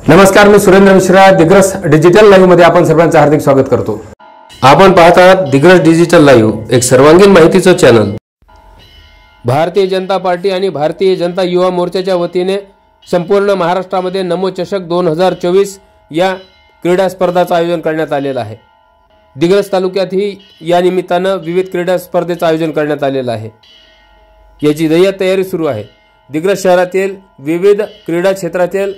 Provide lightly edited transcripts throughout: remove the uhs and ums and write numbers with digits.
नमस्कार, मी Surendra Mishra. Digras digital live मध्ये आपण सर्वांचं हार्दिक स्वागत करतो. आपण पाहत आहात दिग्रस डिजिटल लाईव्ह, एक सर्वांगीण माहितीचं चॅनल. भारतीय जनता पार्टी आणि भारतीय जनता युवा मोर्चाच्या वतीने संपूर्ण महाराष्ट्रामध्ये नमो चषक 2024 या क्रीडा स्पर्धांचं आयोजन करण्यात आलेलं आहे. दिग्रस तालुक्यातही या निमित्तानं विविध क्रीडा स्पर्धेचं आयोजन करण्यात आलेलं आहे. याची जय्यत तयारी सुरू आहे. दिग्रस शहरातील विविध क्रीडा क्षेत्रातील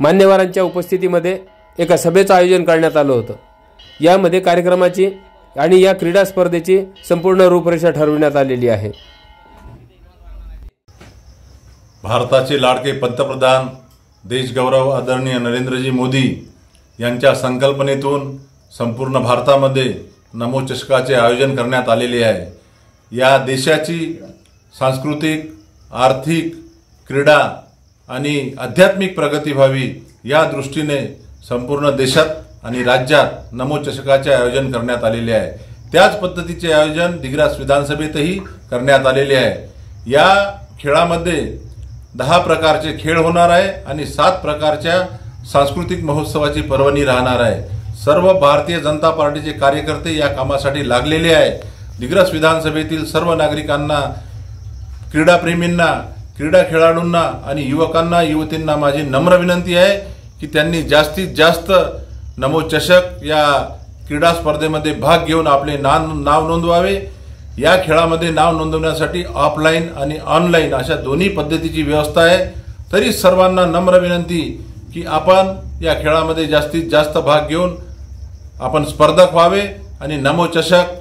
मान्यवरांच्या उपस्थितीमध्ये एका सभेचं आयोजन करण्यात आलं होतं. यामध्ये कार्यक्रमाची आणि या क्रीडा स्पर्धेची संपूर्ण रूपरेषा ठरवण्यात आलेली आहे. भारताचे लाडके पंतप्रधान देशगौरव आदरणीय नरेंद्रजी मोदी यांच्या संकल्पनेतून संपूर्ण भारतामध्ये नमो चषकाचे आयोजन करण्यात आलेले आहे. या देशाची सांस्कृतिक, आर्थिक, क्रीडा आणि आध्यात्मिक प्रगती व्हावी या दृष्टीने संपूर्ण देशात आणि राज्यात नमो चषकाचे आयोजन करण्यात आलेले आहे. त्याच पद्धतीचे आयोजन दिग्रस विधानसभेतही करण्यात आलेले आहे. या खेळामध्ये 10 प्रकारचे खेळ होणार आहे आणि 7 प्रकारच्या सांस्कृतिक महोत्सवाची पर्वणी राहणार आहे. सर्व भारतीय जनता पार्टीचे कार्यकर्ते या कामासाठी लागलेले आहे. दिग्रस विधानसभेतील सर्व नागरिकांना, क्रीडाप्रेमींना, क्रीडा खेळाडूंना आणि युवकांना, युवतींना माझी नम्र विनंती आहे की त्यांनी जास्तीत जास्त नमो चषक या क्रीडा स्पर्धेमध्ये भाग घेऊन आपले नाव नोंदवावे. या खेळामध्ये नाव नोंदवण्यासाठी ऑफलाईन आणि ऑनलाईन अशा दोन्ही पद्धतीची व्यवस्था आहे. तरी सर्वांना नम्र विनंती की आपण या खेळामध्ये जास्तीत जास्त भाग घेऊन आपण स्पर्धक व्हावे आणि नमो चषक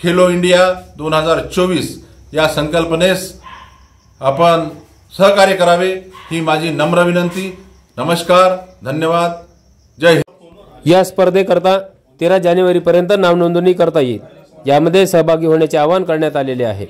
खेलो इंडिया 2024 या संकल्पनेस आपण सहकार्य करावे, ही माझी नम्र विनंती. नमस्कार, धन्यवाद, जय हिंद. या स्पर्धेकरता 13 जानेवारीपर्यंत नाव नोंदणी करता येईल. यामध्ये सहभागी होण्याचे आवाहन करण्यात आलेले आहे.